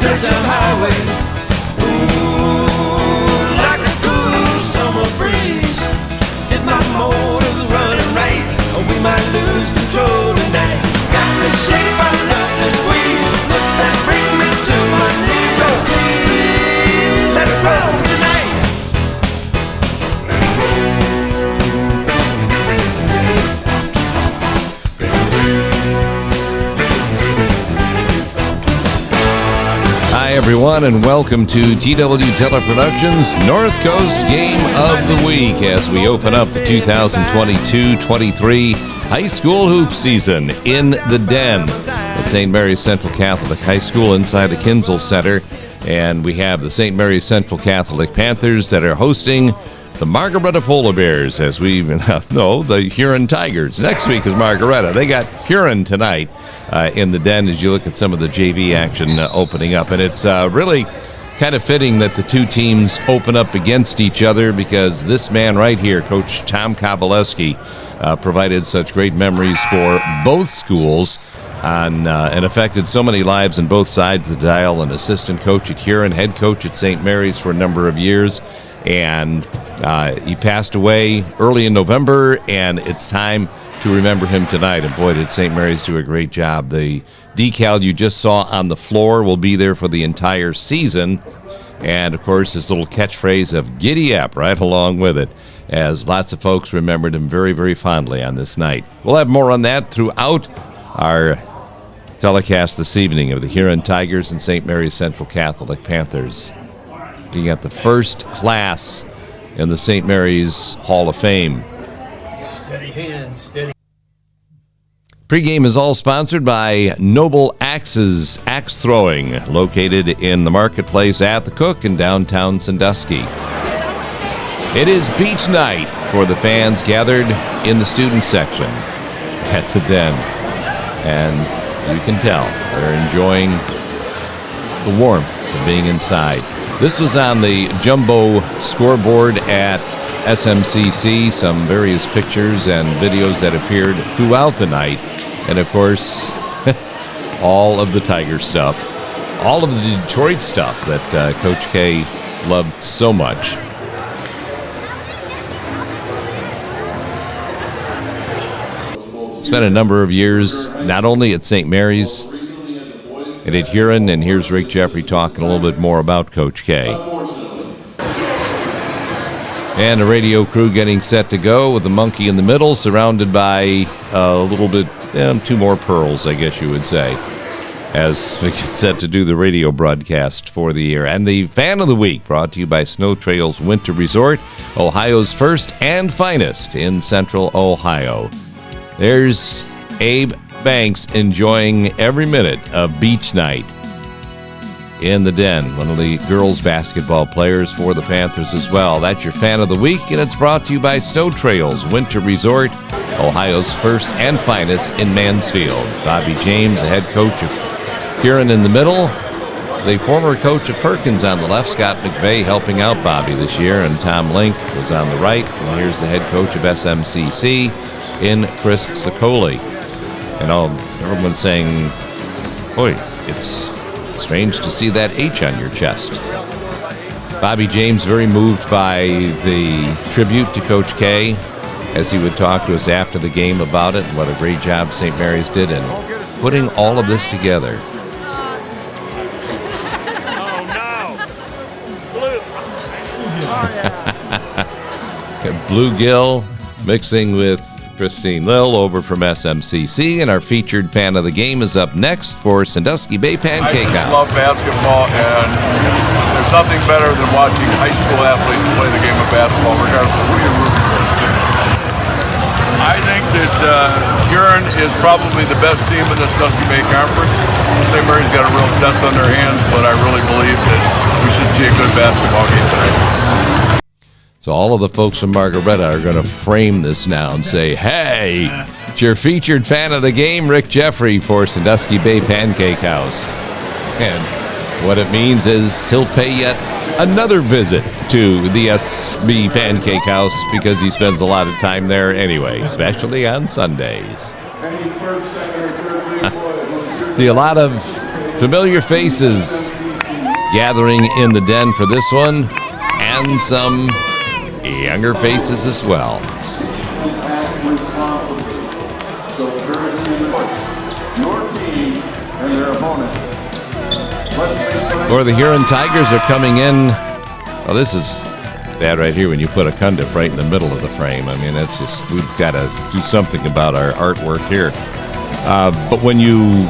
dirt down highway. Ooh, like a cool summer breeze. If my motor's running right, or we might lose control tonight. Got the shape I love to squeeze, looks that bring me to my knees. Oh please, let it roll tonight. Hi everyone, and welcome to TW Teleproductions North Coast Game of the Week as we open up the 2022-23 high school hoop season in the Den at St. Mary's Central Catholic High School inside the Kinzel Center. And we have the St. Mary's Central Catholic Panthers that are hosting the Margaretta Polar Bears, as we know, the Huron Tigers. Next week is Margaretta. They got Huron tonight in the Den as you look at some of the JV action opening up. And it's really kind of fitting that the two teams open up against each other, because this man right here, Coach Tom Kowaleski, provided such great memories for both schools and affected so many lives on both sides of the dial. An assistant coach at Huron, head coach at St. Mary's for a number of years. And he passed away early in November, and it's time to remember him tonight. And boy, did St. Mary's do a great job. The decal you just saw on the floor will be there for the entire season. And, of course, this little catchphrase of giddy up right along with it, as lots of folks remembered him very, very fondly on this night. We'll have more on that throughout our telecast this evening of the Huron Tigers and St. Mary's Central Catholic Panthers. Looking at the first class in the St. Mary's Hall of Fame. Steady hand, steady. Pre-game is all sponsored by Noble Axes Axe Throwing, located in the marketplace at the Cook in downtown Sandusky. It is beach night for the fans gathered in the student section at the Den. And you can tell they're enjoying the warmth of being inside. This was on the jumbo scoreboard at SMCC, some various pictures and videos that appeared throughout the night. And, of course, all of the Tiger stuff, all of the Detroit stuff that Coach K loved so much. Spent a number of years not only at St. Mary's and at Huron, and here's Rick Jeffrey talking a little bit more about Coach K. And the radio crew getting set to go with the monkey in the middle, surrounded by a little bit, two more pearls, I guess you would say, as we get set to do the radio broadcast for the year. And the Fan of the Week brought to you by Snow Trails Winter Resort, Ohio's first and finest in Central Ohio. There's Abe Banks enjoying every minute of beach night in the Den, one of the girls basketball players for the Panthers as well. That's your Fan of the Week, and it's brought to you by Snow Trails Winter Resort, Ohio's first and finest in Mansfield. Bobby James, the head coach of Huron in the middle, the former coach of Perkins on the left, Scott McVeigh helping out Bobby this year, and Tom Link was on the right. And here's the head coach of SMCC in Chris Sicoli. And everyone's saying, boy, it's strange to see that H on your chest. Bobby James very moved by the tribute to Coach K, as he would talk to us after the game about it, and what a great job St. Mary's did in putting all of this together. Bluegill mixing with Christine Lill over from SMCC, and our featured fan of the game is up next for Sandusky Bay Pancake House. I just love basketball, and there's nothing better than watching high school athletes play the game of basketball, regardless of who you're rooting for. I think that Huron is probably the best team in the Sandusky Bay Conference. St. Mary's got a real test on their hands, but I really believe that we should see a good basketball game tonight. So all of the folks from Margaretta are going to frame this now and say, hey, it's your featured fan of the game, Rick Jeffrey, for Sandusky Bay Pancake House. And what it means is he'll pay yet another visit to the SB Pancake House, because he spends a lot of time there anyway, especially on Sundays. See a lot of familiar faces gathering in the den for this one, and some younger faces as well. Or the Huron Tigers are coming in. Oh, this is bad right here when you put a Cundiff right in the middle of the frame. I mean, that's just, we've got to do something about our artwork here. But when you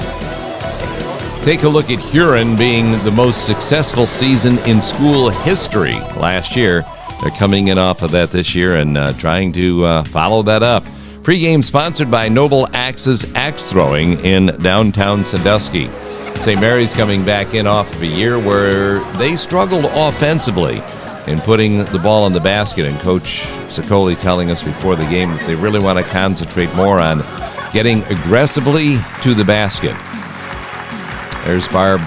take a look at Huron being the most successful season in school history last year, they're coming in off of that this year and trying to follow that up. Pre-game sponsored by Noble Axe's Axe Throwing in downtown Sandusky. St. Mary's coming back in off of a year where they struggled offensively in putting the ball in the basket, and Coach Sicoli telling us before the game that they really want to concentrate more on getting aggressively to the basket. There's Barb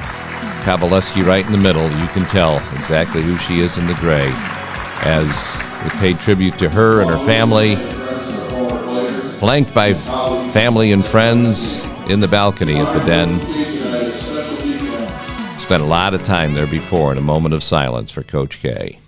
Kowaleski right in the middle. You can tell exactly who she is in the gray, as we paid tribute to her and her family, flanked by family and friends in the balcony at the den. Spent a lot of time there before in a moment of silence for Coach K.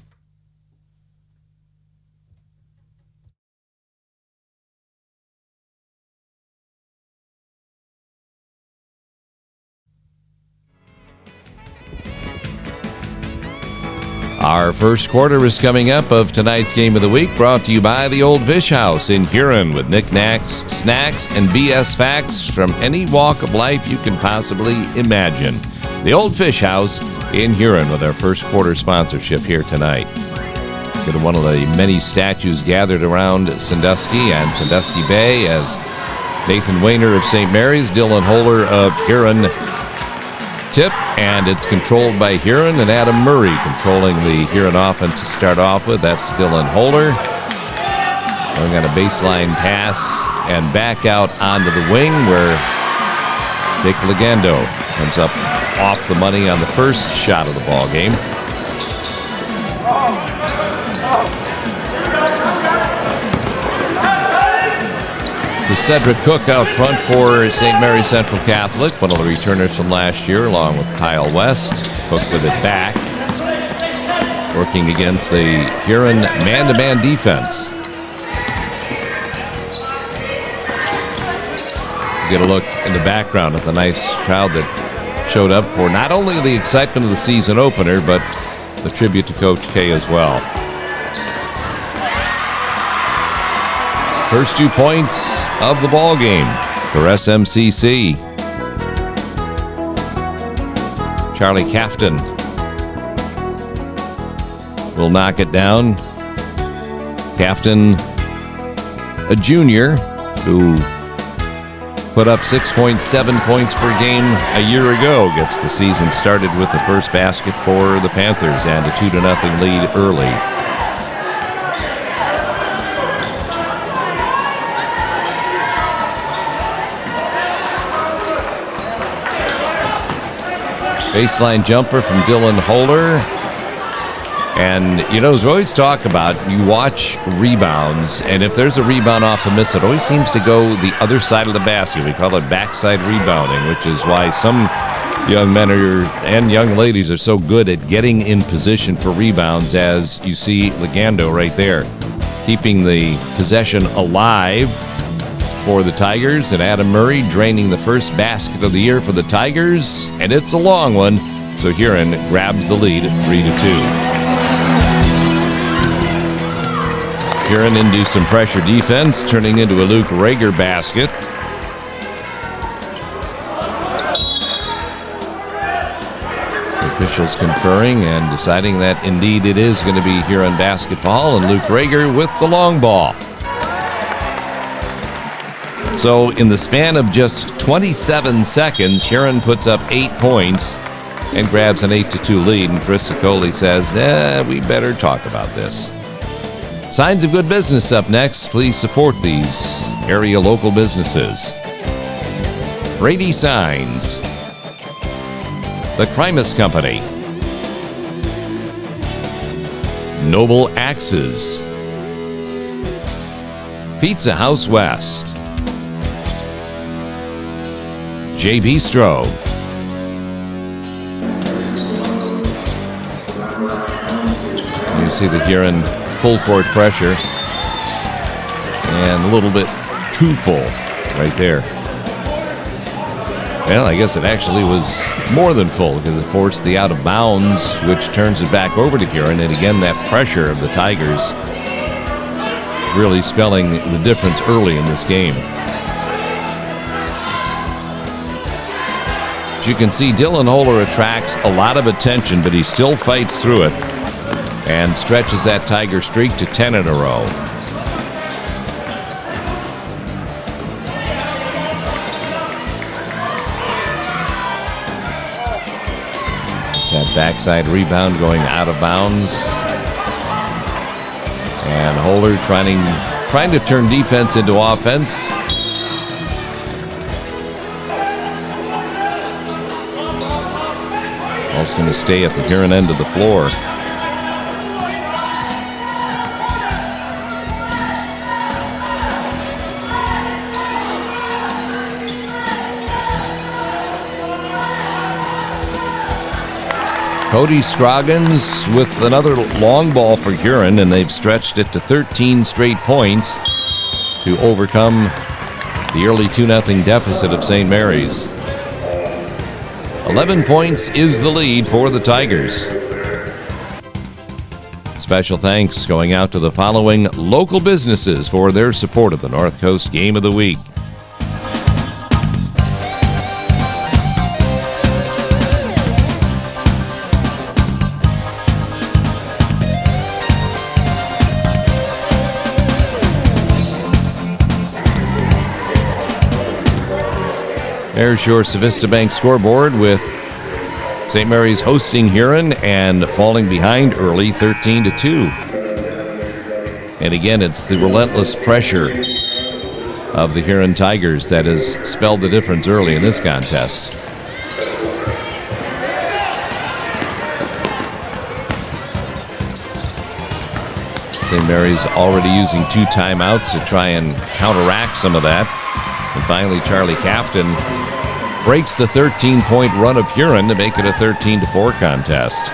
Our first quarter is coming up of tonight's Game of the Week, brought to you by the Old Fish House in Huron, with knickknacks, snacks, and BS facts from any walk of life you can possibly imagine. The Old Fish House in Huron with our first quarter sponsorship here tonight. Get one of the many statues gathered around Sandusky and Sandusky Bay as Nathan Wayner of St. Mary's, Dylan Holler of Huron tip, and it's controlled by Huron, and Adam Murray controlling the Huron offense to start off with. That's Dylan Holler. Going on a baseline pass and back out onto the wing where Dick Legando comes up off the money on the first shot of the ball game. To Cedric Cook out front for St. Mary Central Catholic, one of the returners from last year, along with Kyle West. Cook with it back, working against the Huron man-to-man defense. Get a look in the background at the nice crowd that showed up for not only the excitement of the season opener, but the tribute to Coach K as well. First 2 points of the ball game for SMCC. Charlie Cafton will knock it down. Cafton, a junior who put up 6.7 points per game a year ago, gets the season started with the first basket for the Panthers and a 2-0 lead early. Baseline jumper from Dylan Holler. And, you know, as we always talk about, you watch rebounds, and if there's a rebound off a miss, it always seems to go the other side of the basket. We call it backside rebounding, which is why some young men and young ladies are so good at getting in position for rebounds, as you see Legando right there, keeping the possession alive for the Tigers, and Adam Murray draining the first basket of the year for the Tigers, and it's a long one, so Huron grabs the lead at 3-2. Huron into some pressure defense, turning into a Luke Rager basket. Officials conferring and deciding that indeed it is going to be Huron basketball, and Luke Rager with the long ball. So in the span of just 27 seconds, Huron puts up 8 points and grabs an 8-2 lead, and Chris Sicoli says, we better talk about this. Signs of good business up next. Please support these area local businesses. Brady Signs, The Crimus Company, Noble Axes, Pizza House West, J Bistro, see the Huron full court pressure. And a little bit too full right there. Well, I guess it actually was more than full because it forced the out of bounds, which turns it back over to Huron. And again, that pressure of the Tigers really spelling the difference early in this game. As you can see, Dylan Holer attracts a lot of attention, but he still fights through it and stretches that Tiger streak to 10 in a row. It's that backside rebound going out of bounds. And Holer trying to turn defense into offense. Ball's going to stay at the Huron end of the floor. Cody Scroggins with another long ball for Huron, and they've stretched it to 13 straight points to overcome the early 2-0 deficit of St. Mary's. 11 points is the lead for the Tigers. Special thanks going out to the following local businesses for their support of the North Coast Game of the Week. There's your Civista Bank scoreboard with St. Mary's hosting Huron and falling behind early 13-2. And again, it's the relentless pressure of the Huron Tigers that has spelled the difference early in this contest. St. Mary's already using 2 timeouts to try and counteract some of that. And finally, Charlie Cafton breaks the 13-point run of Huron to make it a 13-4 contest.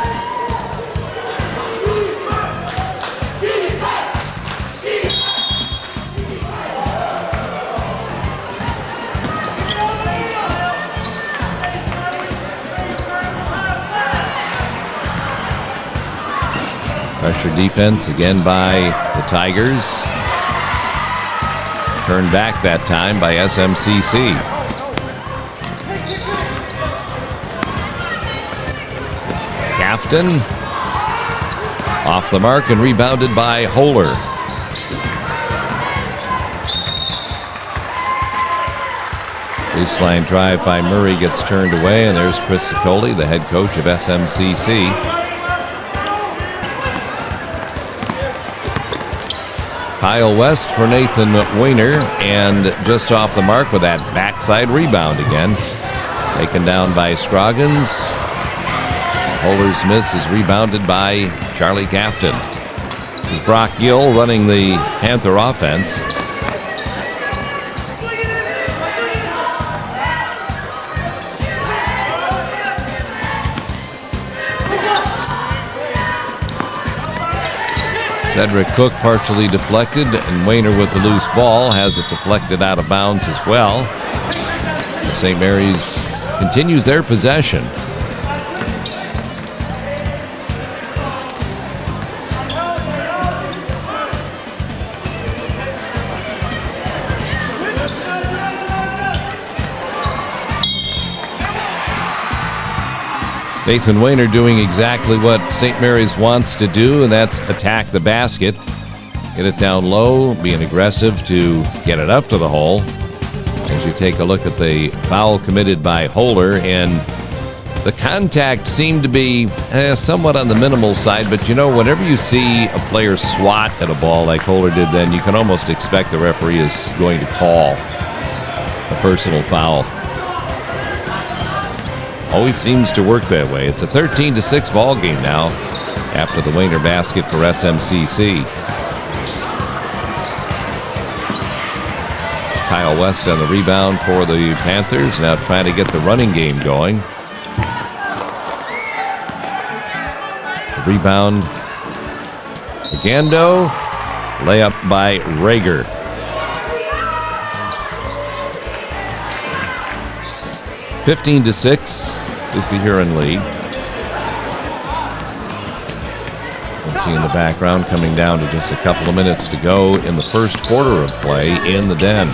Pressure defense again by the Tigers. Turned back that time by SMCC. Cafton off the mark and rebounded by Holer. Baseline drive by Murray gets turned away, and there's Chris Sicoli, the head coach of SMCC. Kyle West for Nathan Weiner, and just off the mark with that backside rebound again. Taken down by Scroggins. Holer's miss is rebounded by Charlie Cafton. This is Brock Gill running the Panther offense. Cedric Cook partially deflected, and Weiner with the loose ball has it deflected out of bounds as well. St. Mary's continues their possession. Nathan Weiner doing exactly what St. Mary's wants to do, and that's attack the basket. Get it down low, being aggressive to get it up to the hole. As you take a look at the foul committed by Holer, and the contact seemed to be somewhat on the minimal side, but you know, whenever you see a player swat at a ball like Holer did then, you can almost expect the referee is going to call a personal foul. Always seems to work that way. It's a 13-6 ball game now after the Weiner basket for SMCC. It's Kyle West on the rebound for the Panthers, now trying to get the running game going. The rebound Gando, layup by Rager. (15-6) is the Huron lead. Let's see in the background, coming down to just a couple of minutes to go in the first quarter of play in the Den.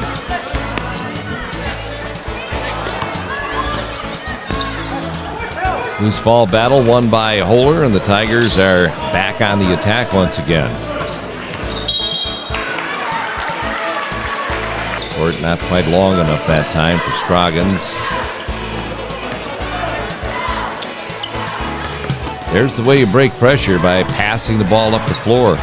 Loose ball battle won by Holer, and the Tigers are back on the attack once again. Court not quite long enough that time for Scroggins. There's the way you break pressure, by passing the ball up the floor.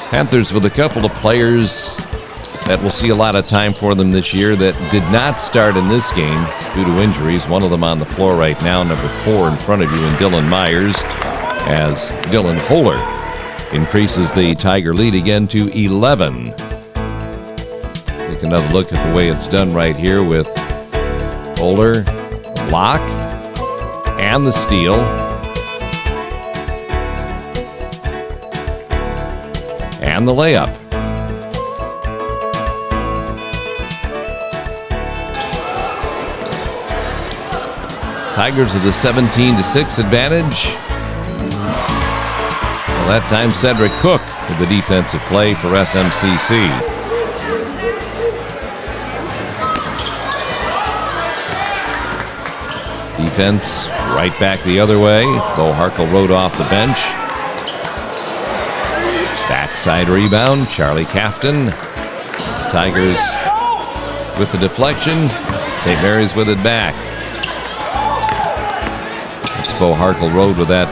Panthers with a couple of players that will see a lot of time for them this year that did not start in this game due to injuries. One of them on the floor right now, number 4 in front of you, and Dylan Myers, as Dylan Holer increases the Tiger lead again to 11. Take another look at the way it's done right here with Holer, the block, and the steal. And the layup. Tigers with a 17-6 advantage. Well, that time Cedric Cook with the defensive play for SMCC. Defense right back the other way. Bo Harkle rode off the bench. Backside rebound, Charlie Cafton. Tigers with the deflection. St. Mary's with it back. It's Bo Harkle rode with that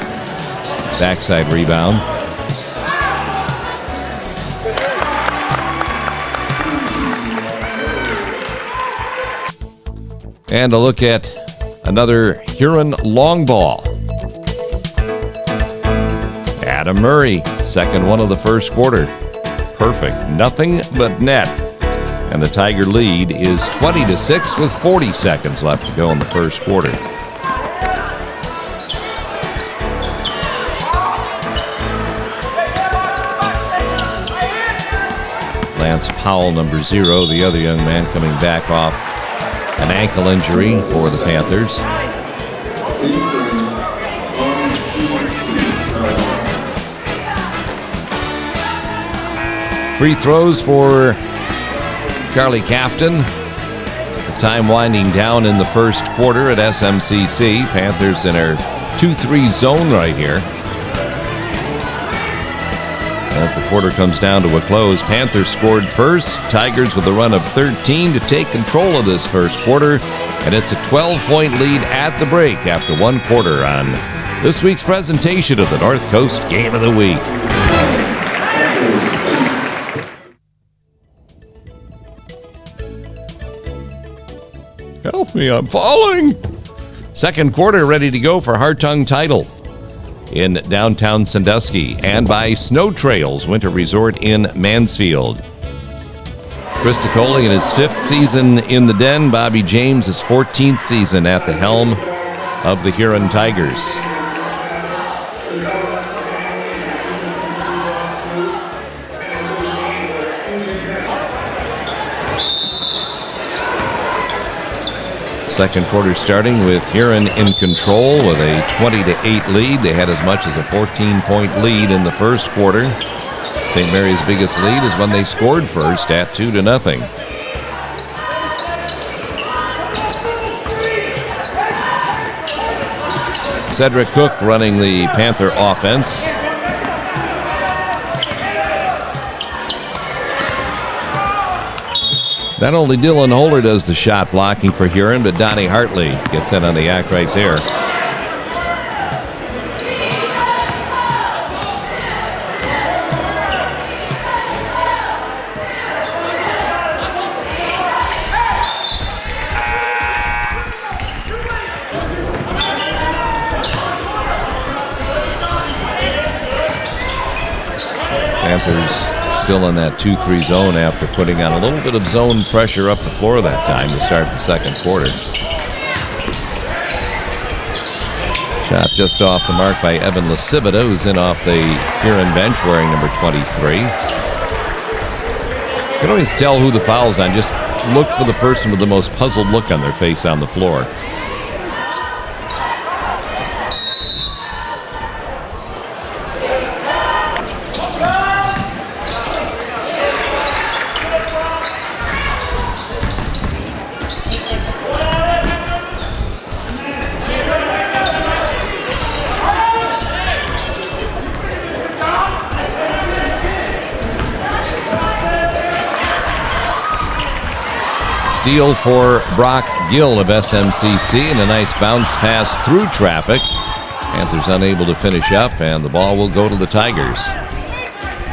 backside rebound. And a look at another Huron long ball. Adam Murray, second one of the first quarter. Perfect, nothing but net. And the Tiger lead is 20-6 with 40 seconds left to go in the first quarter. Lance Powell, number 0, the other young man coming back off an ankle injury for the Panthers. Free throws for Charlie Cafton. The time winding down in the first quarter at SMCC. Panthers in our 2-3 zone right here. As the quarter comes down to a close, Panthers scored first. Tigers with a run of 13 to take control of this first quarter. And it's a 12-point lead at the break after one quarter on this week's presentation of the North Coast Game of the Week. Help me, I'm falling. Second quarter ready to go for Hartung title in downtown Sandusky and by Snow Trails Winter Resort in Mansfield. Chris Sicoli in his 5th season in the Den. Bobby James his 14th season at the helm of the Huron Tigers. Second quarter starting with Huron in control with a 20-8 lead. They had as much as a 14-point lead in the first quarter. St. Mary's biggest lead is when they scored first at 2-0. Cedric Cook running the Panther offense. Not only Dylan Holer does the shot blocking for Huron, but Donnie Hartley gets in on the act right there. Panthers still in that 2-3 zone after putting on a little bit of zone pressure up the floor that time to start the second quarter. Shot just off the mark by Evan Lasivita, who's in off the Huron bench wearing number 23. You can always tell who the foul's on. Just look for the person with the most puzzled look on their face on the floor. Steal for Brock Gill of SMCC, and a nice bounce pass through traffic. Panthers unable to finish up, and the ball will go to the Tigers.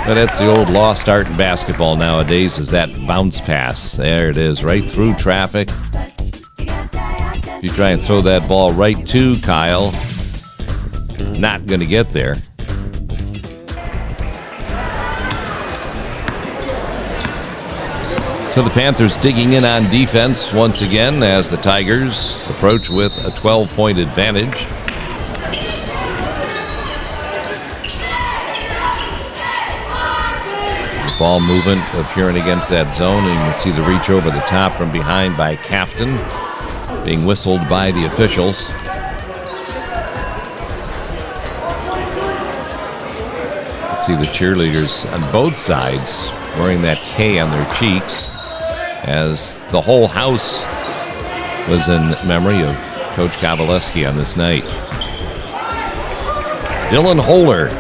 But that's the old lost art in basketball nowadays, is that bounce pass. There it is, right through traffic. If you try and throw that ball right to Kyle, not going to get there. So the Panthers digging in on defense once again as the Tigers approach with a 12-point advantage. The ball movement of Huron against that zone, and you can see the reach over the top from behind by Kafton being whistled by the officials. Let's see the cheerleaders on both sides wearing that K on their cheeks, as the whole house was in memory of Coach Kowaleski on this night. Dylan Holer.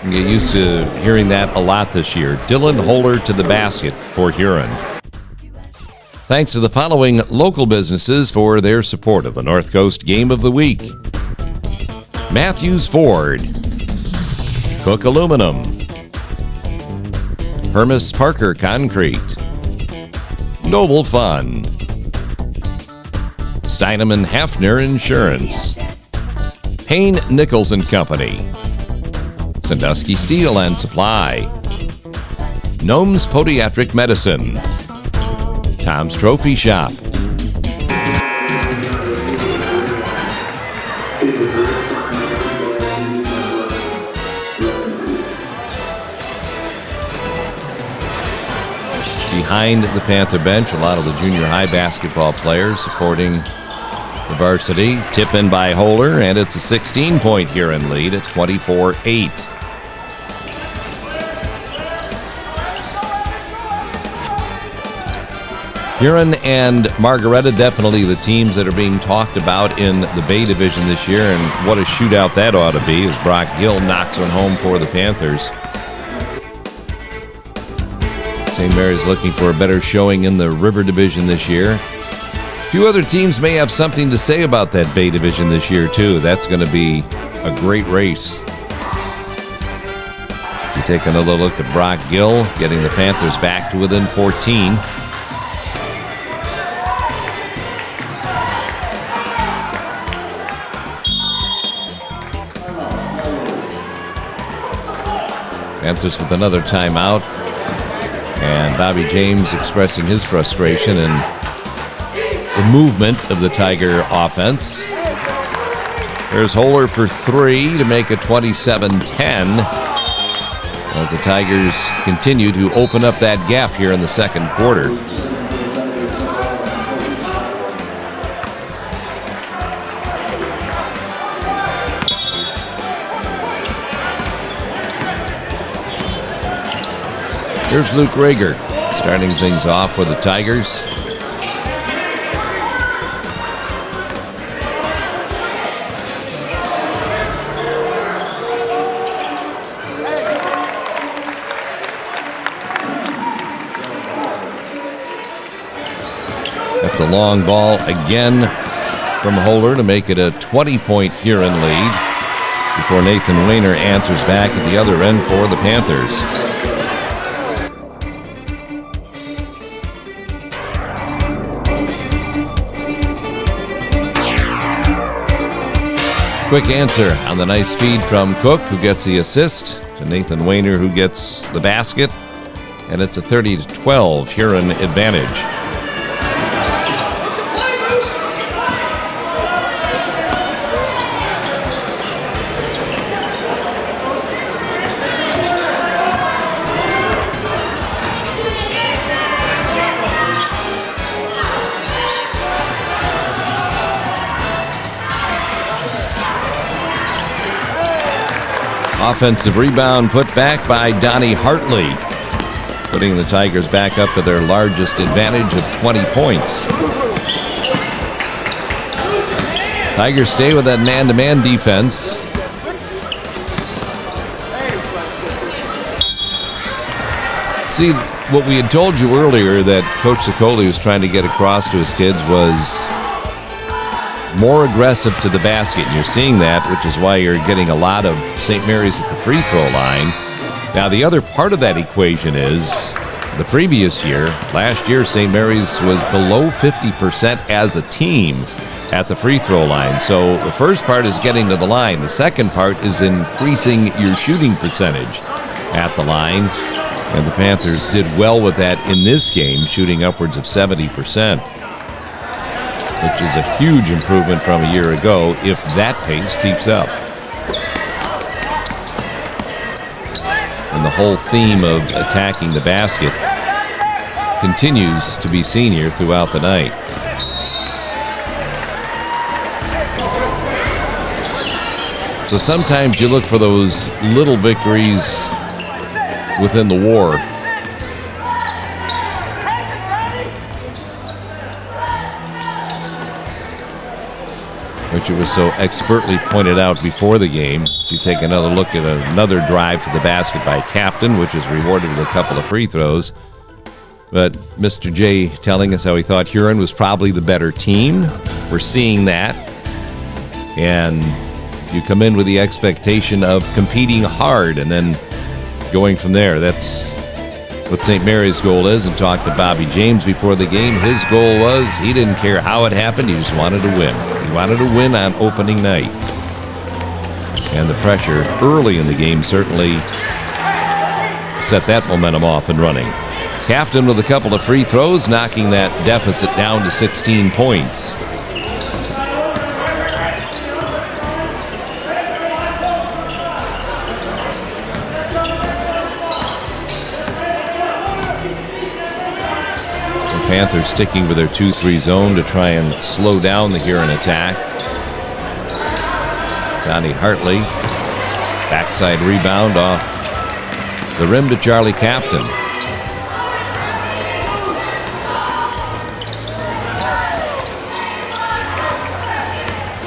You get used to hearing that a lot this year. Dylan Holer to the basket for Huron. Thanks to the following local businesses for their support of the North Coast Game of the Week: Matthews Ford, Cook Aluminum, Hermes Parker Concrete, Noble Fun, Steinem and Hafner Insurance, Payne Nichols and Company, Sandusky Steel and Supply, Gnomes Podiatric Medicine, Tom's Trophy Shop, behind the Panther bench, a lot of the junior high basketball players supporting the varsity. Tip in by Holer, and it's a 16-point Huron lead at 24-8. Huron and Margaretta definitely the teams that are being talked about in the Bay Division this year, and what a shootout that ought to be as Brock Gill knocks one home for the Panthers. St. Mary's looking for a better showing in the River Division this year. A few other teams may have something to say about that Bay Division this year, too. That's going to be a great race. You take another look at Brock Gill, getting the Panthers back to within 14. Panthers with another timeout. And Bobby James expressing his frustration and the movement of the Tiger offense. There's Holer for three to make it 27-10. As the Tigers continue to open up that gap here in the second quarter. Here's Luke Rager starting things off for the Tigers. That's a long ball again from Holer to make it a 20-point Huron lead before Nathan Wayner answers back at the other end for the Panthers. Quick answer on the nice feed from Cook, who gets the assist, to Nathan Wayner, who gets the basket. And it's a 30-12 Huron advantage. Offensive rebound put back by Donnie Hartley, putting the Tigers back up to their largest advantage of 20 points. Tigers stay with that man-to-man defense. See, what we had told you earlier that Coach Sicoli was trying to get across to his kids was more aggressive to the basket. And you're seeing that, which is why you're getting a lot of St. Mary's at the free throw line. Now, the other part of that equation is the previous year, last year, St. Mary's was below 50% as a team at the free throw line. So the first part is getting to the line. The second part is increasing your shooting percentage at the line. And the Panthers did well with that in this game, shooting upwards of 70%, which is a huge improvement from a year ago if that pace keeps up. And the whole theme of attacking the basket continues to be seen here throughout the night. So sometimes you look for those little victories within the war. Which it was so expertly pointed out before the game. If you take another look at another drive to the basket by Captain, which is rewarded with a couple of free throws. But Mr. J telling us how he thought Huron was probably the better team. We're seeing that. And you come in with the expectation of competing hard and then going from there. That's what St. Mary's goal is. And talked to Bobby James before the game. His goal was he didn't care how it happened. He just wanted to win. He wanted to win on opening night. And the pressure early in the game certainly set that momentum off and running. Cafton with a couple of free throws, knocking that deficit down to 16 points. Panthers sticking with their 2-3 zone to try and slow down the Huron attack. Donnie Hartley, backside rebound off the rim to Charlie Cafton.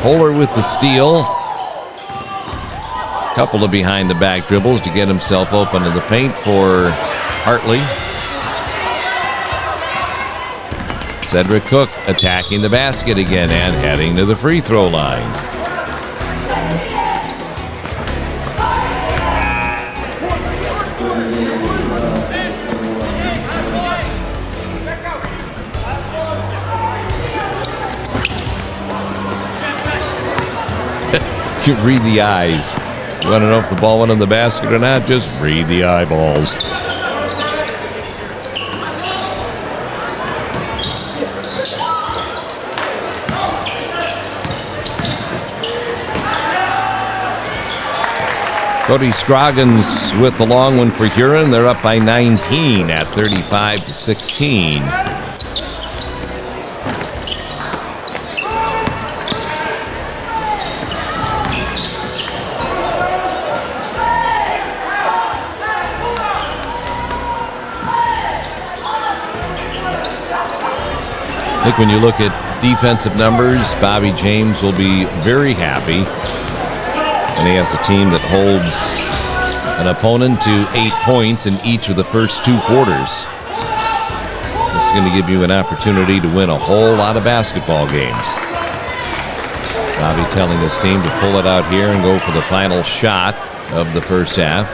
Holler with the steal. Couple of behind the back dribbles to get himself open in the paint for Hartley. Cedric Cook attacking the basket again and heading to the free throw line. You read the eyes. You want to know if the ball went in the basket or not? Just read the eyeballs. Cody Scroggins with the long one for Huron. They're up by 19 at 35-16. I think when you look at defensive numbers, Bobby James will be very happy. And he has a team that holds an opponent to 8 points in each of the first 2 quarters. This is going to give you an opportunity to win a whole lot of basketball games. Bobby telling his team to pull it out here and go for the final shot of the first half.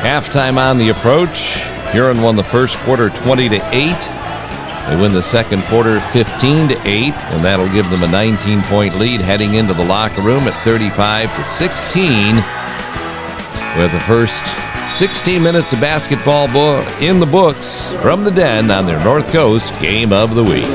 Halftime on the approach. Huron won the first quarter 20-8. They win the second quarter 15-8, and that'll give them a 19-point lead heading into the locker room at 35-16. With the first 16 minutes of basketball in the books from the Den on their North Coast Game of the Week.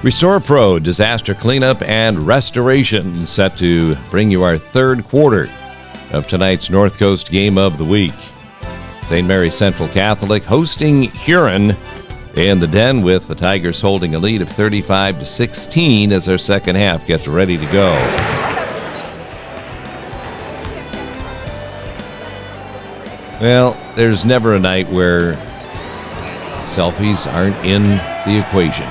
Restore Pro Disaster Cleanup and Restoration set to bring you our third quarter of tonight's North Coast Game of the Week. St. Mary's Central Catholic hosting Huron in the Den, with the Tigers holding a lead of 35-16 as our second half gets ready to go. Well, there's never a night where selfies aren't in the equation.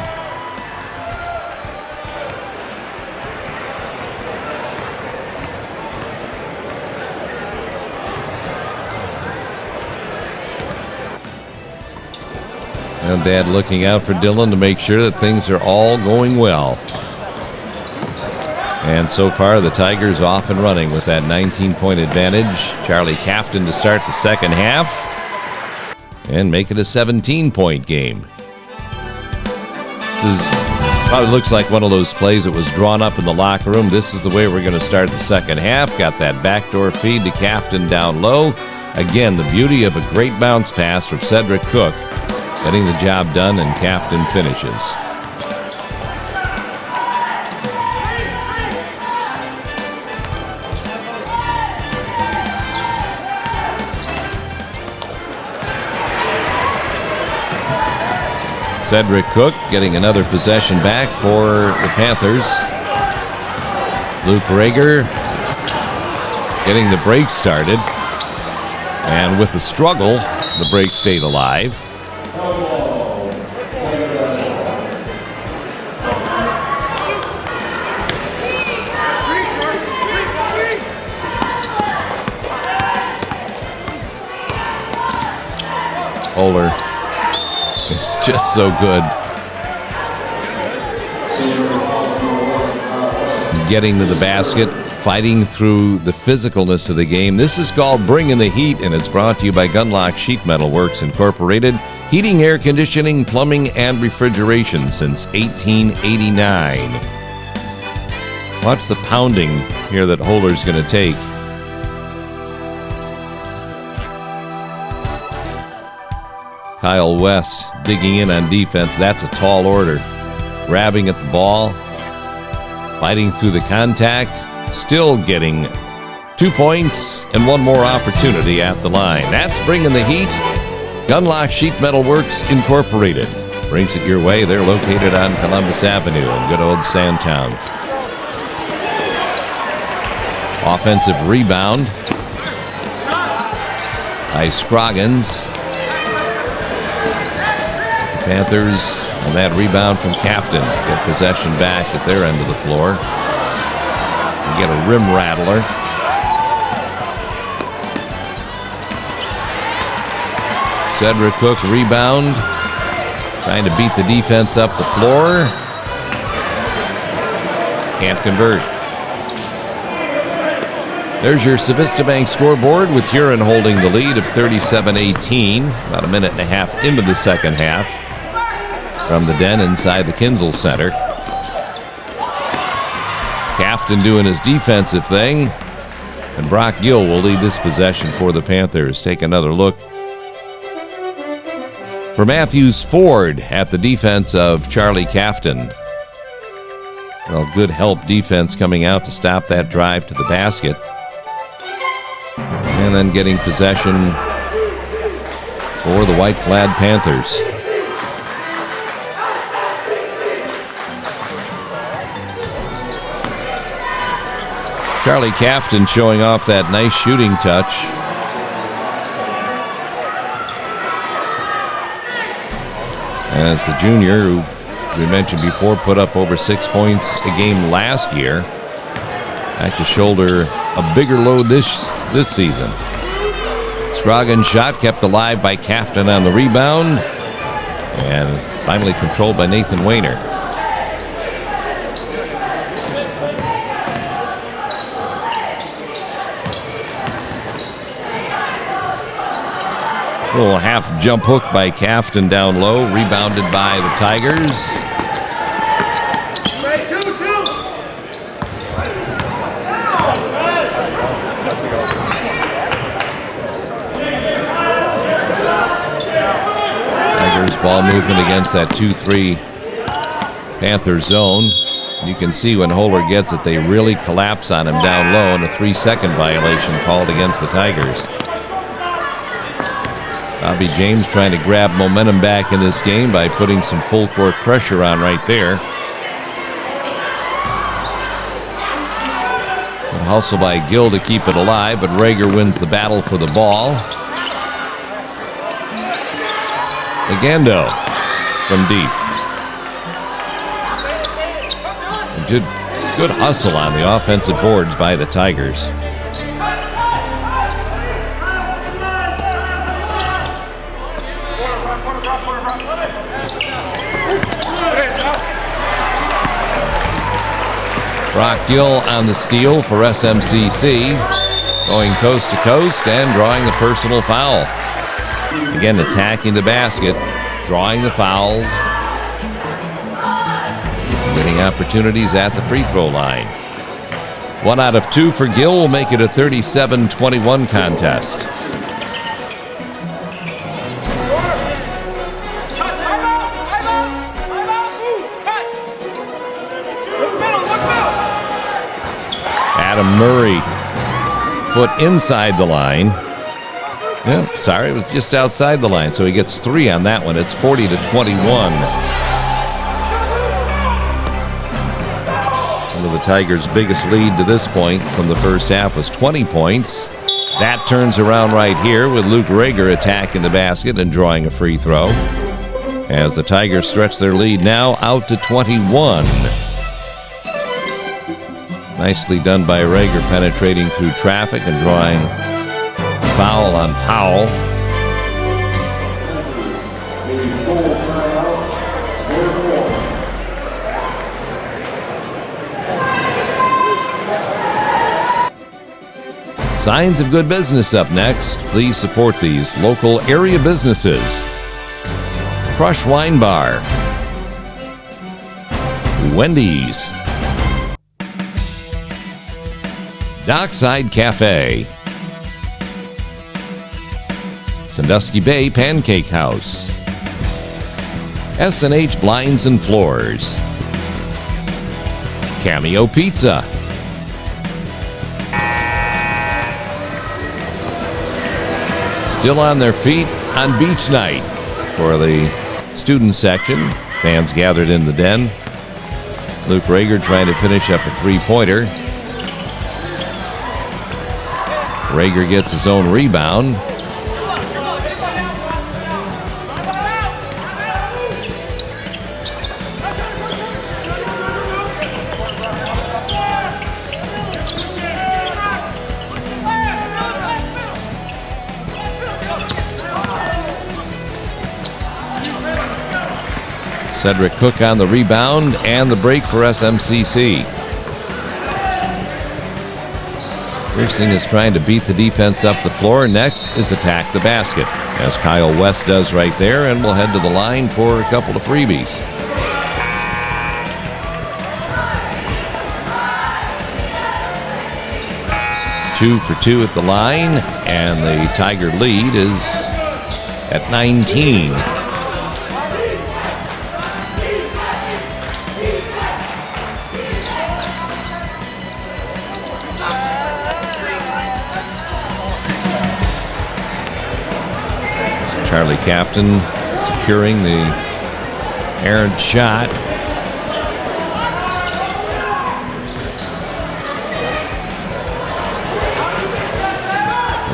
And Dad looking out for Dylan to make sure that things are all going well. And so far, the Tigers off and running with that 19-point advantage. Charlie Cafton to start the second half and make it a 17-point game. This probably looks like one of those plays that was drawn up in the locker room. This is the way we're going to start the second half. Got that backdoor feed to Cafton down low. Again, the beauty of a great bounce pass from Cedric Cook, getting the job done, and Cafton finishes. Cedric Cook getting another possession back for the Panthers. Luke Rager getting the break started. And with the struggle, the break stayed alive. Oler is just so good. Getting to the basket, fighting through the physicalness of the game. This is called Bringing the Heat, and it's brought to you by Gunlock Sheet Metal Works Incorporated. Heating, air conditioning, plumbing, and refrigeration since 1889. Watch the pounding here that Holder's going to take. Kyle West digging in on defense. That's a tall order. Grabbing at the ball, fighting through the contact, still getting 2 points and one more opportunity at the line. That's Bringing the Heat. Gunlock Sheet Metal Works Incorporated brings it your way. They're located on Columbus Avenue in good old Sandtown. Offensive rebound by Scroggins. Panthers on that rebound from Cafton get possession back at their end of the floor and get a rim rattler. Cedric Cook rebound, trying to beat the defense up the floor. Can't convert. There's your Civista Bank scoreboard, with Huron holding the lead of 37-18, about a minute and a half into the second half. From the Den inside the Kinzel Center. Cafton doing his defensive thing. And Brock Gill will lead this possession for the Panthers. Take another look for Matthews Ford at the defense of Charlie Cafton. Well, good help defense coming out to stop that drive to the basket. And then getting possession for the white-clad Panthers. Charlie Cafton showing off that nice shooting touch. And it's the junior who, we mentioned before, put up over 6 points a game last year. Back to shoulder a bigger load this season. Scroggins' shot kept alive by Cafton on the rebound. And finally controlled by Nathan Wayner. A little half jump hook by Cafton down low, rebounded by the Tigers. Tigers ball movement against that 2-3 Panthers zone. You can see when Holler gets it, they really collapse on him down low, and a 3-second violation called against the Tigers. Bobby James trying to grab momentum back in this game by putting some full court pressure on right there. A hustle by Gill to keep it alive, but Rager wins the battle for the ball. Agando from deep. Good hustle on the offensive boards by the Tigers. Brock Gill on the steal for SMCC, going coast to coast and drawing the personal foul. Again, attacking the basket, drawing the fouls, getting opportunities at the free throw line. 1 out of 2 for Gill will make it a 37-21 contest. Adam Murray, foot inside the line. It was just outside the line, so he gets 3 on that one. It's 40-21. One of the Tigers' biggest lead to this point from the first half was 20 points. That turns around right here with Luke Rager attacking the basket and drawing a free throw, as the Tigers stretch their lead now out to 21. Nicely done by Rager, penetrating through traffic and drawing foul on Powell. Signs of good business up next. Please support these local area businesses. Crush Wine Bar, Wendy's, Dockside Cafe, Sandusky Bay Pancake House, S&H Blinds and Floors, Cameo Pizza, still on their feet on beach night for the student section. Fans gathered in the den. Luke Rager trying to finish up a three-pointer. Rager gets his own rebound. Cedric Cook on the rebound and the break for SMCC. Pearson is trying to beat the defense up the floor. Next is attack the basket, as Kyle West does right there, and we'll head to the line for a couple of freebies. Two for two at the line, and the Tiger lead is at 19. Charlie Captain securing the errant shot.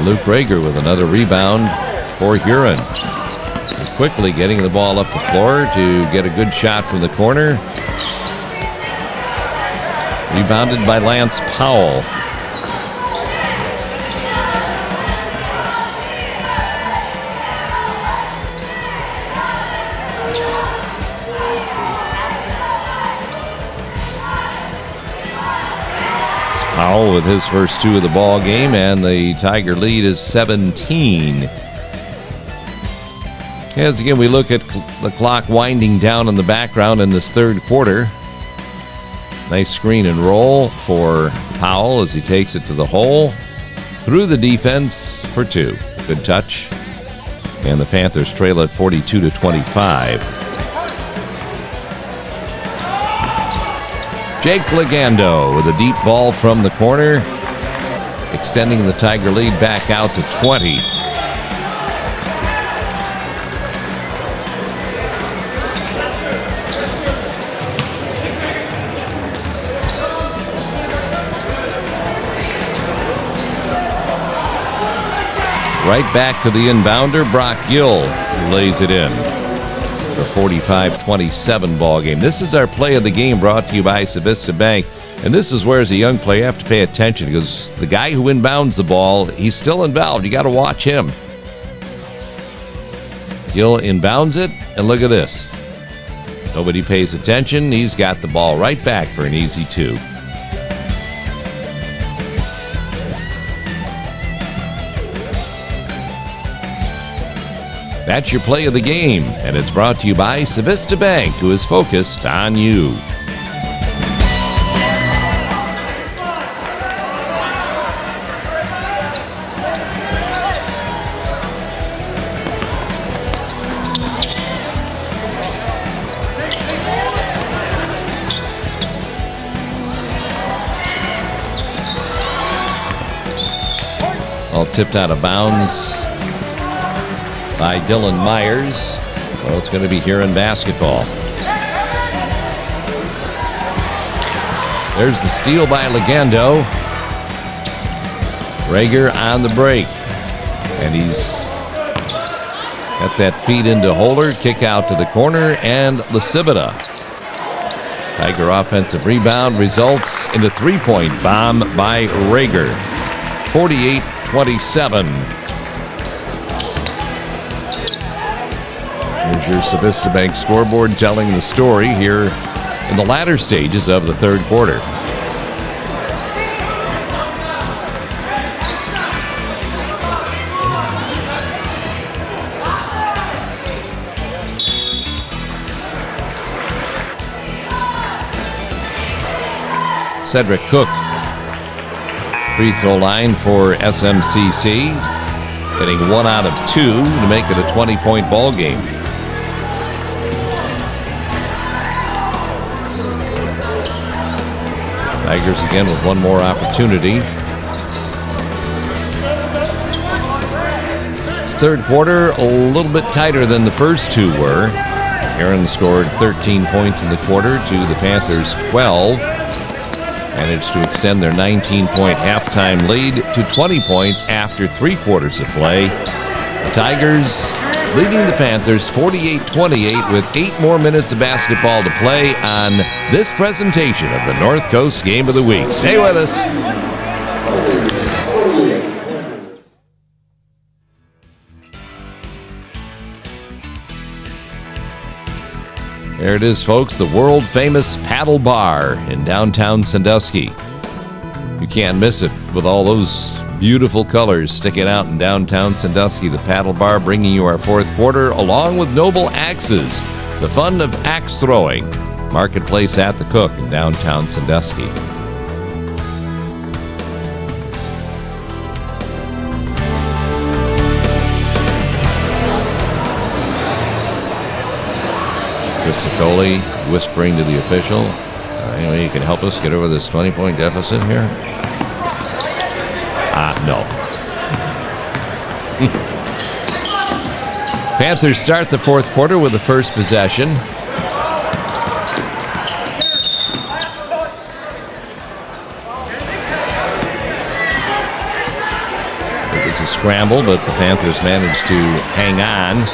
Luke Rager with another rebound for Huron. Quickly getting the ball up the floor to get a good shot from the corner. Rebounded by Lance Powell. Powell with his first two of the ball game, and the Tiger lead is 17. As again we look at the clock winding down in the background in this third quarter. Nice screen and roll for Powell as he takes it to the hole. Through the defense for two. Good touch. And the Panthers trail at 42-25. Jake Legando with a deep ball from the corner, extending the Tiger lead back out to 20. Right back to the inbounder, Brock Gill lays it in. The 45-27 ball game. This is our play of the game, brought to you by Civista Bank. And this is where, as a young player, you have to pay attention, because the guy who inbounds the ball, he's still involved. You got to watch him. Gill inbounds it, and look at this. Nobody pays attention. He's got the ball right back for an easy 2. That's your play of the game, and it's brought to you by Civista Bank, who is focused on you. All tipped out of bounds by Dylan Myers. So it's going to be Huron basketball. There's the steal by Legando. Rager on the break. And he's got that feed into Holder. Kick out to the corner, and Lasibita. Tiger offensive rebound results in a 3-point bomb by Rager. 48-27. Here's your Civista Bank scoreboard telling the story here in the latter stages of the third quarter. Cedric Cook, free throw line for SMCC, hitting 1 out of 2 to make it a 20-point ball game. Tigers again with one more opportunity. This third quarter a little bit tighter than the first 2 were. Huron scored 13 points in the quarter to the Panthers 12. Managed to extend their 19-point halftime lead to 20 points after 3 quarters of play. The Tigers leading the Panthers 48-28 with 8 more minutes of basketball to play on this presentation of the North Coast Game of the Week. Stay with us. There it is, folks, the world-famous Paddle Bar in downtown Sandusky. You can't miss it with all those beautiful colors sticking out in downtown Sandusky. The Paddle Bar bringing you our fourth quarter, along with Noble Axes, the fun of axe throwing. Marketplace at the Cook in downtown Sandusky. Chris Sicoli whispering to the official, anyway, you can help us get over this 20-point deficit here? No. Panthers start the fourth quarter with the first possession. It was a scramble, but the Panthers managed to hang on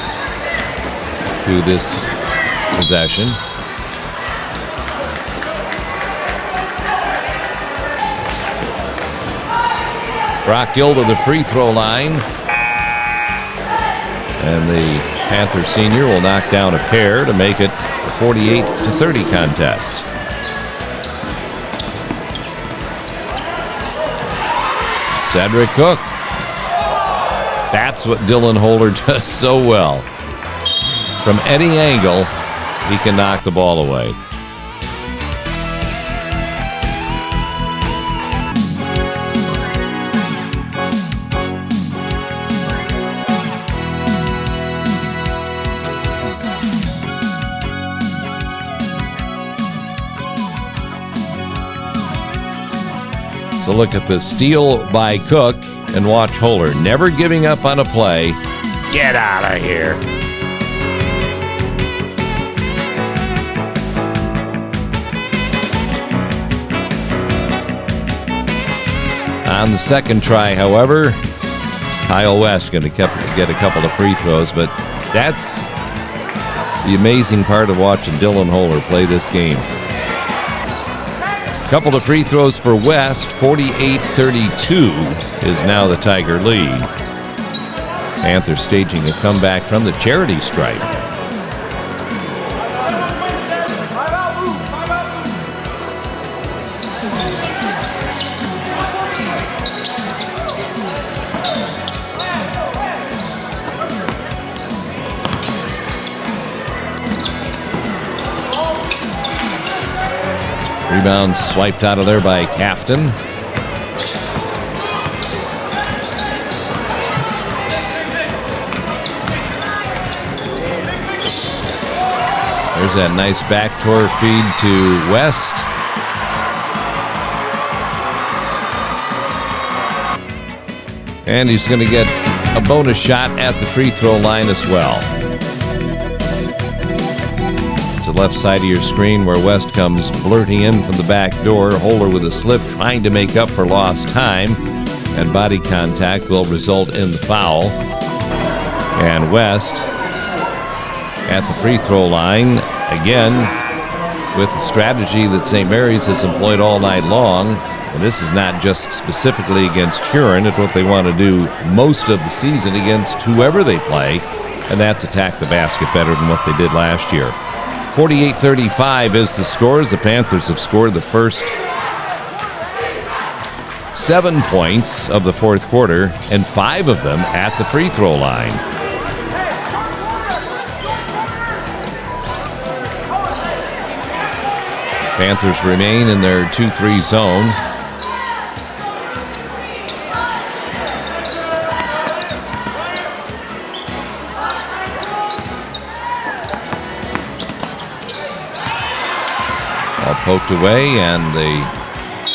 to this possession. Brock Gill to the free throw line. And the Panther senior will knock down a pair to make it a 48-30 contest. Cedric Cook. That's what Dylan Holder does so well. From any angle, he can knock the ball away. a look at the steal by Cook and watch Holler never giving up on a play. Get out of here. On the second try, however, Kyle West going to get a couple of free throws, but that's the amazing part of watching Dylan Holler play this game. Couple of free throws for West. 48-32 is now the Tiger lead. Panthers staging a comeback from the charity stripe. Rebound swiped out of there by Cafton. There's that nice backdoor feed to West. And he's going to get a bonus shot at the free throw line as well. To the left side of your screen where West comes blurting in from the back door. Holler with a slip trying to make up for lost time. And body contact will result in the foul. And West at the free throw line again with the strategy that St. Mary's has employed all night long. And this is not just specifically against Huron. It's what they want to do most of the season against whoever they play. And that's attack the basket better than what they did last year. 48-35 is the score. The Panthers have scored the first 7 points of the fourth quarter, and 5 of them at the free throw line. Panthers remain in their 2-3 zone. Poked away, and the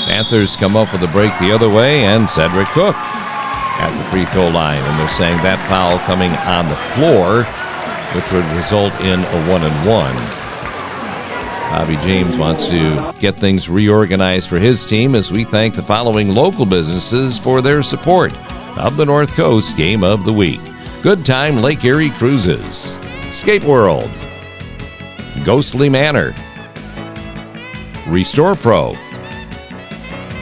Panthers come up with a break the other way, and Cedric Cook at the free throw line. And they're saying that foul coming on the floor, which would result in a 1-and-1. Bobby James wants to get things reorganized for his team as we thank the following local businesses for their support of the North Coast Game of the Week. Good Time Lake Erie Cruises, Skate World, Ghostly Manor, Restore Pro,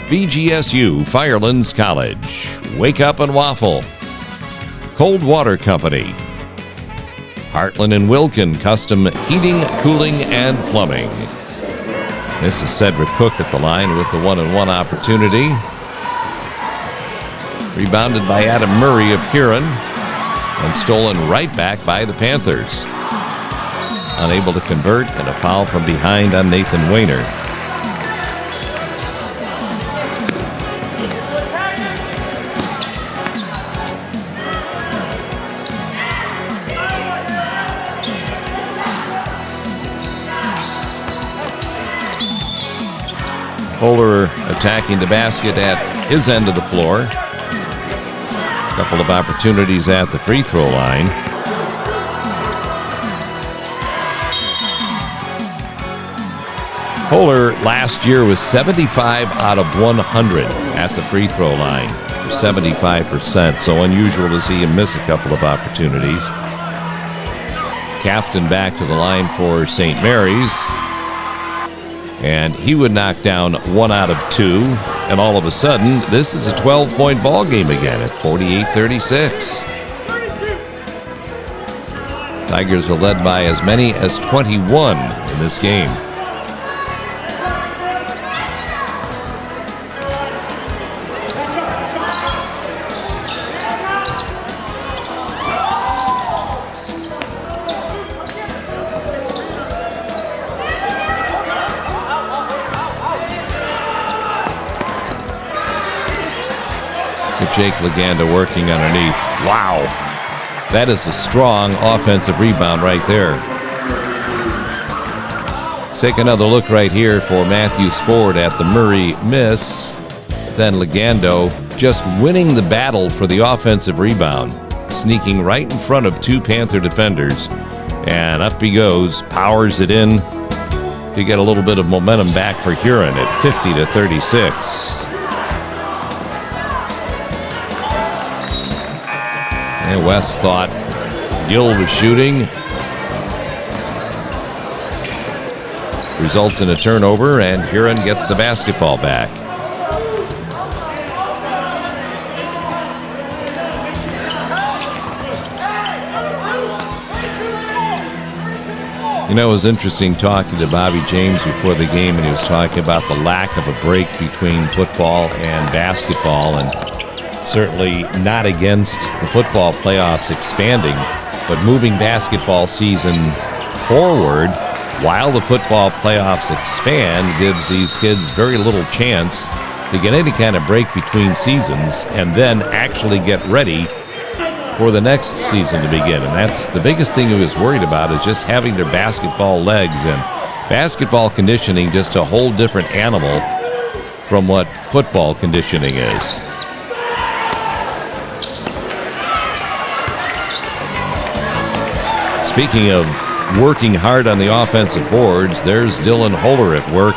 BGSU Firelands College, Wake Up and Waffle, Cold Water Company, Heartland and Wilkin Custom Heating, Cooling, and Plumbing. This is Cedric Cook at the line with the 1-and-1 opportunity. Rebounded by Adam Murray of Huron and stolen right back by the Panthers. Unable to convert, and a foul from behind on Nathan Wayner. Holler attacking the basket at his end of the floor. A couple of opportunities at the free throw line. Holler last year was 75 out of 100 at the free throw line, 75%, so unusual to see him miss a couple of opportunities. Cafton back to the line for St. Mary's. And he would knock down 1 out of 2. And all of a sudden, this is a 12-point ball game again at 48-36. Tigers are led by as many as 21 in this game. Jake Leganda working underneath. Wow. That is a strong offensive rebound right there. Take another look right here for Matthews Ford at the Murray miss. then Legando just winning the battle for the offensive rebound, sneaking right in front of two Panther defenders. And up he goes, powers it in to get a little bit of momentum back for Huron at 50-36. And West thought Gill was shooting. Results in a turnover, and Huron gets the basketball back. You know, it was interesting talking to Bobby James before the game, and he was talking about the lack of a break between football and basketball, and certainly not against the football playoffs expanding, but moving basketball season forward while the football playoffs expand gives these kids very little chance to get any kind of break between seasons and then actually get ready for the next season to begin. And that's the biggest thing he was worried about, is just having their basketball legs. And basketball conditioning, just a whole different animal from what football conditioning is. Speaking of working hard on the offensive boards, there's Dylan Holler at work.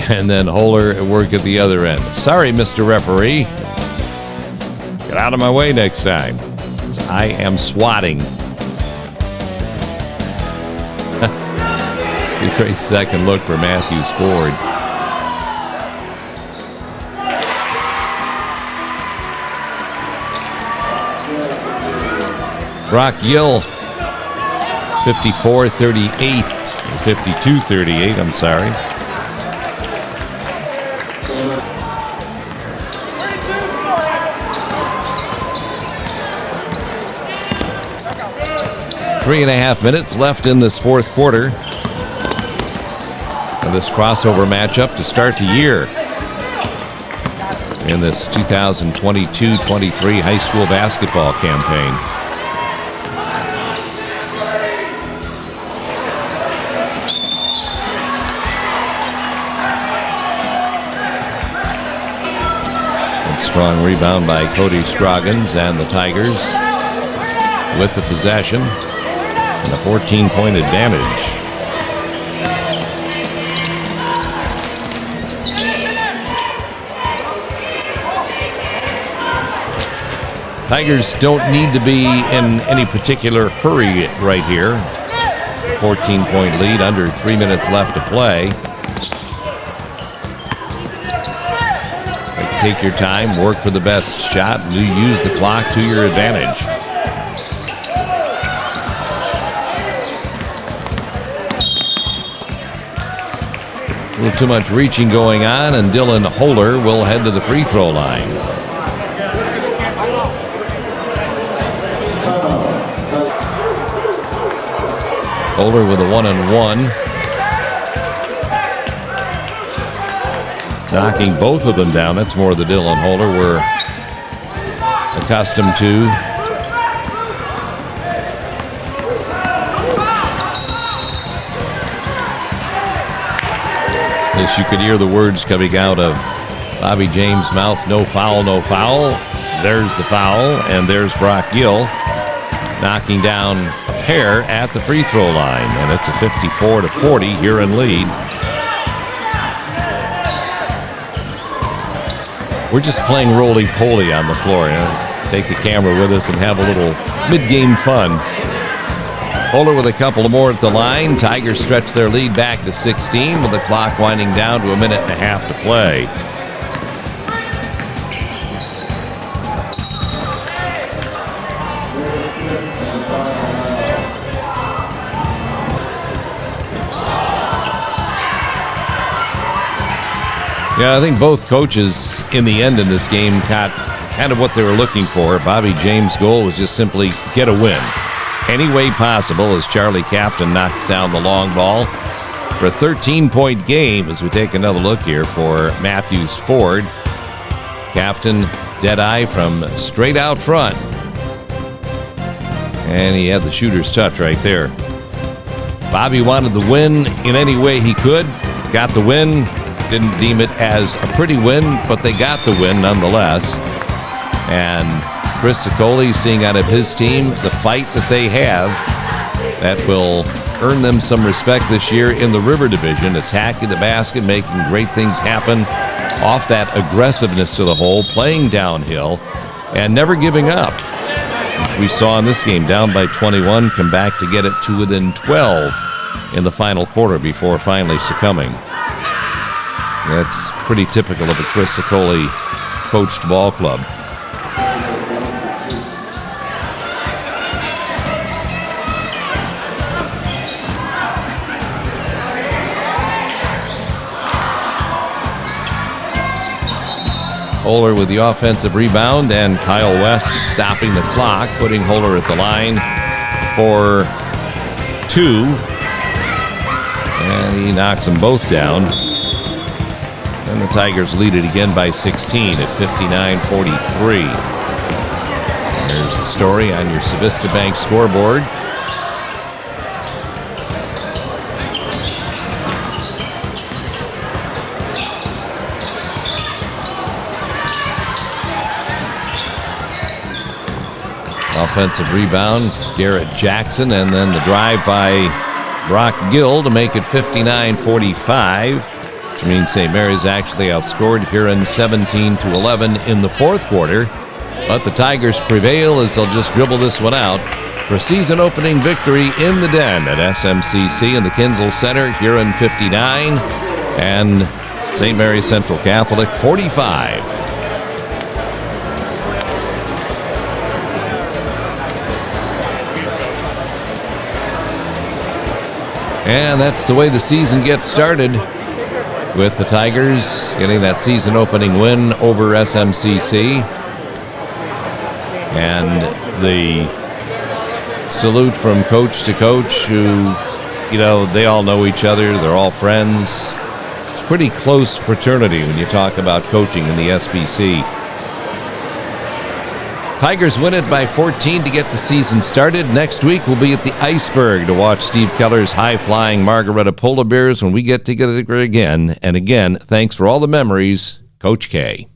And then Holler at work at the other end. Sorry, Mr. Referee. Get out of my way next time. I am swatting. It's a great second look for Matthews Ford. Brock Gill, 54-38, 52-38, I'm sorry. Three and a half minutes left in this fourth quarter. And this crossover matchup to start the year in this 2022-23 high school basketball campaign. And strong rebound by Cody Scroggins, and the Tigers with the possession and a 14-point advantage. Tigers don't need to be in any particular hurry right here. 14-point lead, under 3 minutes left to play. Take your time, work for the best shot, and use the clock to your advantage. A little too much reaching going on, and Dylan Holler will head to the free throw line. Holler with a 1-and-1. Knocking both of them down. That's more the Dylan Holler we're accustomed to. As you could hear the words coming out of Bobby James' mouth, no foul, no foul. There's the foul, and there's Brock Gill knocking down a pair at the free throw line, and it's a 54-40 Huron lead. We're just playing roly-poly on the floor. Take the camera with us and have a little mid-game fun. Holler with a couple more at the line. Tigers stretch their lead back to 16 with the clock winding down to a minute and a half to play. Yeah, I think both coaches in the end in this game got kind of what they were looking for. Bobby James' goal was just simply get a win any way possible as Charlie Captain knocks down the long ball for a 13-point game as we take another look here for Matthews Ford. Captain Deadeye from straight out front. And he had the shooter's touch right there. Bobby wanted the win in any way he could. Got the win. Didn't deem it as a pretty win, but they got the win nonetheless. And Chris Sicoli seeing out of his team the fight that they have that will earn them some respect this year in the River Division, attacking the basket, making great things happen off that aggressiveness to the hole, playing downhill, and never giving up. Which we saw in this game, down by 21, come back to get it to within 12 in the final quarter before finally succumbing. That's pretty typical of a Chris Sicoli coached ball club. Holer with the offensive rebound, and Kyle West stopping the clock, putting Holer at the line for 2. And he knocks them both down. And the Tigers lead it again by 16 at 59-43. There's the story on your Civista Bank scoreboard. Offensive rebound, Garrett Jackson, and then the drive by Brock Gill to make it 59-45, which means St. Mary's actually outscored Huron 17-11 in the fourth quarter. But the Tigers prevail as they'll just dribble this one out for season opening victory in the Den at SMCC in the Kinzel Center. Huron 59 and St. Mary's Central Catholic 45. And that's the way the season gets started, with the Tigers getting that season opening win over SMCC. And the salute from coach to coach who, they all know each other. They're all friends. It's pretty close fraternity when you talk about coaching in the SBC. Tigers win it by 14 to get the season started. Next week, we'll be at the Iceberg to watch Steve Keller's high-flying Margaretta Polar Bears when we get together again. And again, thanks for all the memories, Coach K.